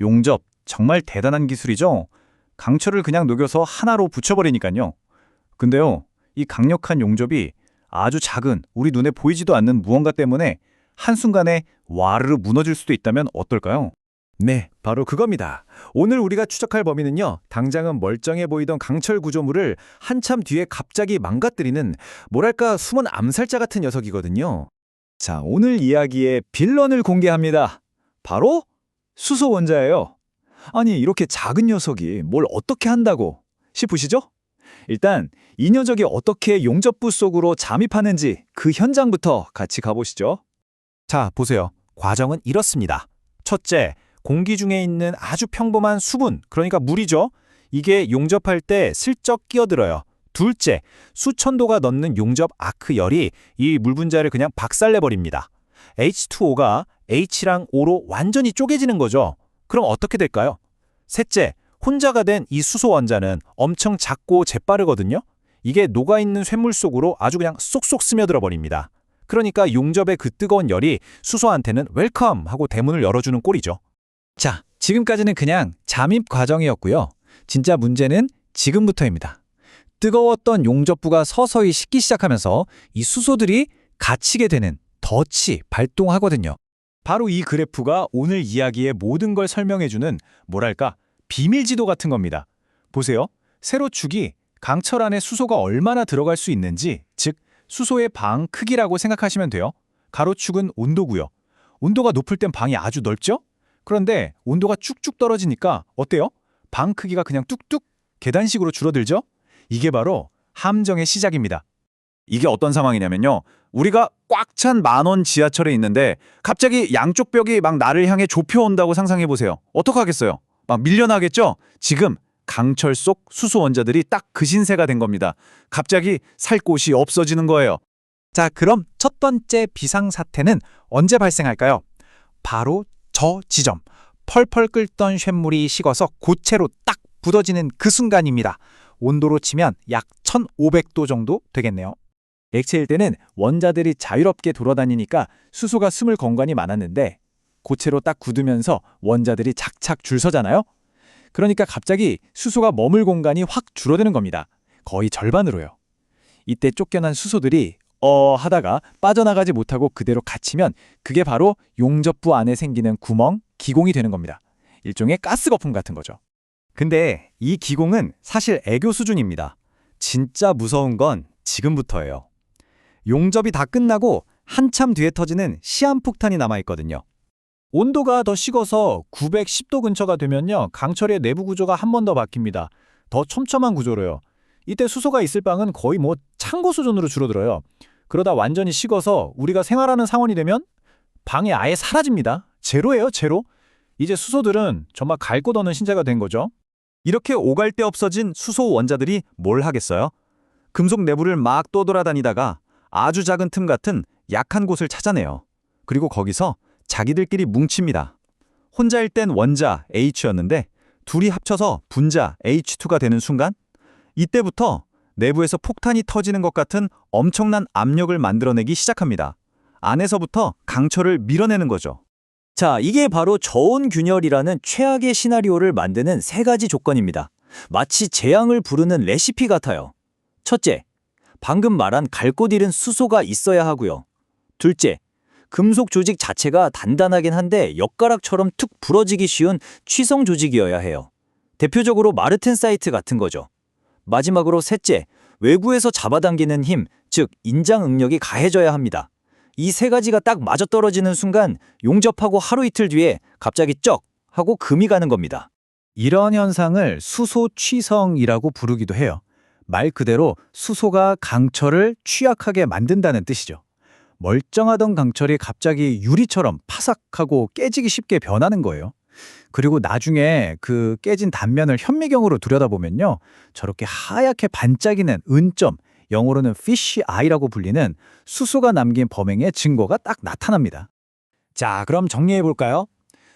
용접, 정말 대단한 기술이죠? 강철을 그냥 녹여서 하나로 붙여버리니까요. 근데요, 이 강력한 용접이 아주 작은, 우리 눈에 보이지도 않는 무언가 때문에 한순간에 와르르 무너질 수도 있다면 어떨까요? 네, 바로 그겁니다. 오늘 우리가 추적할 범인은요, 당장은 멀쩡해 보이던 강철 구조물을 한참 뒤에 갑자기 망가뜨리는, 뭐랄까, 숨은 암살자 같은 녀석이거든요. 자, 오늘 이야기의 빌런을 공개합니다. 바로 수소 원자예요. 아니, 이렇게 작은 녀석이 뭘 어떻게 한다고 싶으시죠? 일단 이 녀석이 어떻게 용접부 속으로 잠입하는지 그 현장부터 같이 가보시죠. 자, 보세요. 과정은 이렇습니다. 첫째, 공기 중에 있는 아주 평범한 수분, 그러니까 물이죠. 이게 용접할 때 슬쩍 끼어들어요. 둘째, 수천도가 넘는 용접 아크열이 이 물 분자를 그냥 박살내버립니다. H2O가 H랑 O로 완전히 쪼개지는 거죠. 그럼 어떻게 될까요? 셋째, 혼자가 된 이 수소 원자는 엄청 작고 재빠르거든요. 이게 녹아있는 쇳물 속으로 아주 그냥 쏙쏙 스며들어 버립니다. 그러니까 용접의 그 뜨거운 열이 수소한테는 웰컴 하고 대문을 열어주는 꼴이죠. 자, 지금까지는 그냥 잠입 과정이었고요. 진짜 문제는 지금부터입니다. 뜨거웠던 용접부가 서서히 식기 시작하면서 이 수소들이 갇히게 되는 덫이 발동하거든요. 바로 이 그래프가 오늘 이야기의 모든 걸 설명해주는 뭐랄까 비밀지도 같은 겁니다. 보세요. 세로축이 강철 안에 수소가 얼마나 들어갈 수 있는지, 즉 수소의 방 크기라고 생각하시면 돼요. 가로축은 온도고요. 온도가 높을 땐 방이 아주 넓죠? 그런데 온도가 쭉쭉 떨어지니까 어때요? 방 크기가 그냥 뚝뚝 계단식으로 줄어들죠? 이게 바로 함정의 시작입니다. 이게 어떤 상황이냐면요. 우리가 꽉 찬 만원 지하철에 있는데 갑자기 양쪽 벽이 막 나를 향해 좁혀온다고 상상해보세요. 어떡하겠어요? 막 밀려나겠죠? 지금 강철 속 수소 원자들이 딱 그 신세가 된 겁니다. 갑자기 살 곳이 없어지는 거예요. 자, 그럼 첫 번째 비상사태는 언제 발생할까요? 바로 저 지점. 펄펄 끓던 쇳물이 식어서 고체로 딱 굳어지는 그 순간입니다. 온도로 치면 약 1500도 정도 되겠네요. 액체일 때는 원자들이 자유롭게 돌아다니니까 수소가 숨을 공간이 많았는데 고체로 딱 굳으면서 원자들이 착착 줄 서잖아요. 그러니까 갑자기 수소가 머물 공간이 확 줄어드는 겁니다. 거의 절반으로요. 이때 쫓겨난 수소들이 하다가 빠져나가지 못하고 그대로 갇히면 그게 바로 용접부 안에 생기는 구멍, 기공이 되는 겁니다. 일종의 가스 거품 같은 거죠. 근데 이 기공은 사실 애교 수준입니다. 진짜 무서운 건 지금부터예요. 용접이 다 끝나고 한참 뒤에 터지는 시한폭탄이 남아있거든요. 온도가 더 식어서 910도 근처가 되면요, 강철의 내부 구조가 한 번 더 바뀝니다. 더 촘촘한 구조로요. 이때 수소가 있을 방은 거의 창고 수준으로 줄어들어요. 그러다 완전히 식어서 우리가 생활하는 상황이 되면 방이 아예 사라집니다. 제로예요, 제로. 이제 수소들은 정말 갈 곳 없는 신세가 된 거죠. 이렇게 오갈 데 없어진 수소 원자들이 뭘 하겠어요? 금속 내부를 막 떠돌아다니다가 아주 작은 틈 같은 약한 곳을 찾아내요. 그리고 거기서 자기들끼리 뭉칩니다. 혼자일 땐 원자 H였는데 둘이 합쳐서 분자 H2가 되는 순간 이때부터 내부에서 폭탄이 터지는 것 같은 엄청난 압력을 만들어내기 시작합니다. 안에서부터 강철을 밀어내는 거죠. 자, 이게 바로 저온균열이라는 최악의 시나리오를 만드는 세 가지 조건입니다. 마치 재앙을 부르는 레시피 같아요. 첫째, 방금 말한 갈 곳 잃은 수소가 있어야 하고요. 둘째, 금속 조직 자체가 단단하긴 한데 엿가락처럼 툭 부러지기 쉬운 취성 조직이어야 해요. 대표적으로 마르텐사이트 같은 거죠. 마지막으로 셋째, 외부에서 잡아당기는 힘, 즉 인장 응력이 가해져야 합니다. 이 세 가지가 딱 맞아떨어지는 순간 용접하고 하루 이틀 뒤에 갑자기 쩍 하고 금이 가는 겁니다. 이런 현상을 수소 취성이라고 부르기도 해요. 말 그대로 수소가 강철을 취약하게 만든다는 뜻이죠. 멀쩡하던 강철이 갑자기 유리처럼 파삭하고 깨지기 쉽게 변하는 거예요. 그리고 나중에 그 깨진 단면을 현미경으로 들여다보면요, 저렇게 하얗게 반짝이는 은점, 영어로는 fish eye라고 불리는 수소가 남긴 범행의 증거가 딱 나타납니다. 자, 그럼 정리해볼까요?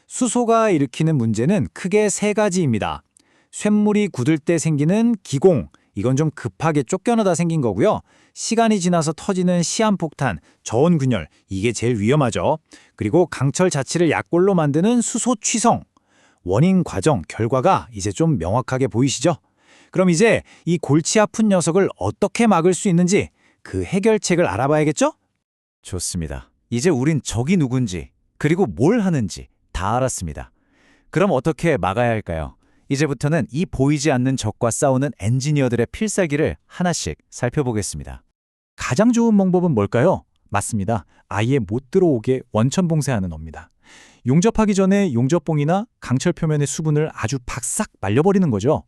수소가 일으키는 문제는 크게 세 가지입니다. 쇳물이 굳을 때 생기는 기공, 이건 좀 급하게 쫓겨나다 생긴 거고요. 시간이 지나서 터지는 시한폭탄, 저온균열, 이게 제일 위험하죠. 그리고 강철 자체를 약골로 만드는 수소 취성. 원인, 과정, 결과가 이제 좀 명확하게 보이시죠? 그럼 이제 이 골치 아픈 녀석을 어떻게 막을 수 있는지 그 해결책을 알아봐야겠죠? 좋습니다. 이제 우린 적이 누군지 그리고 뭘 하는지 다 알았습니다. 그럼 어떻게 막아야 할까요? 이제부터는 이 보이지 않는 적과 싸우는 엔지니어들의 필살기를 하나씩 살펴보겠습니다. 가장 좋은 방법은 뭘까요? 맞습니다. 아예 못 들어오게 원천 봉쇄하는 겁니다. 용접하기 전에 용접봉이나 강철 표면의 수분을 아주 박싹 말려버리는 거죠.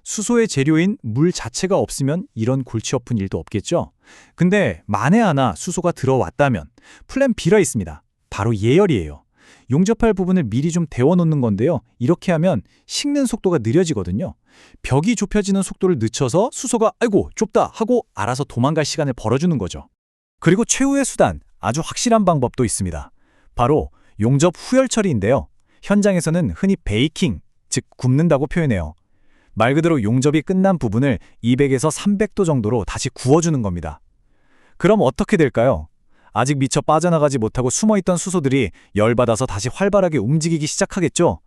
수소의 재료인 물 자체가 없으면 이런 골치 아픈 일도 없겠죠. 근데 만에 하나 수소가 들어왔다면 플랜 B가 있습니다. 바로 예열이에요. 용접할 부분을 미리 좀 데워놓는 건데요. 이렇게 하면 식는 속도가 느려지거든요. 벽이 좁혀지는 속도를 늦춰서 수소가 아이고 좁다 하고 알아서 도망갈 시간을 벌어주는 거죠. 그리고 최후의 수단, 아주 확실한 방법도 있습니다. 바로 용접 후열 처리인데요. 현장에서는 흔히 베이킹, 즉 굽는다고 표현해요. 말 그대로 용접이 끝난 부분을 200에서 300도 정도로 다시 구워주는 겁니다. 그럼 어떻게 될까요? 아직 미처 빠져나가지 못하고 숨어있던 수소들이 열받아서 다시 활발하게 움직이기 시작하겠죠?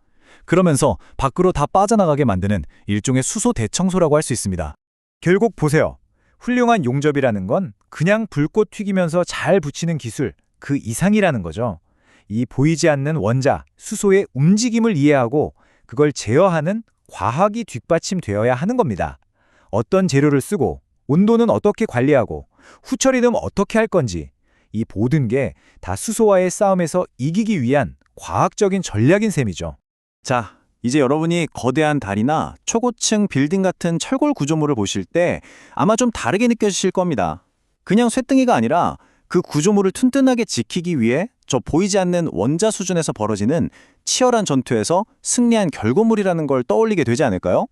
그러면서 밖으로 다 빠져나가게 만드는 일종의 수소 대청소라고 할 수 있습니다. 결국 보세요. 훌륭한 용접이라는 건 그냥 불꽃 튀기면서 잘 붙이는 기술, 그 이상이라는 거죠. 이 보이지 않는 원자, 수소의 움직임을 이해하고 그걸 제어하는 과학이 뒷받침되어야 하는 겁니다. 어떤 재료를 쓰고, 온도는 어떻게 관리하고, 후처리는 어떻게 할 건지, 이 모든 게 다 수소와의 싸움에서 이기기 위한 과학적인 전략인 셈이죠. 자, 이제 여러분이 거대한 다리나 초고층 빌딩 같은 철골 구조물을 보실 때 아마 좀 다르게 느껴지실 겁니다. 그냥 쇳덩이가 아니라 그 구조물을 튼튼하게 지키기 위해 저 보이지 않는 원자 수준에서 벌어지는 치열한 전투에서 승리한 결과물이라는 걸 떠올리게 되지 않을까요?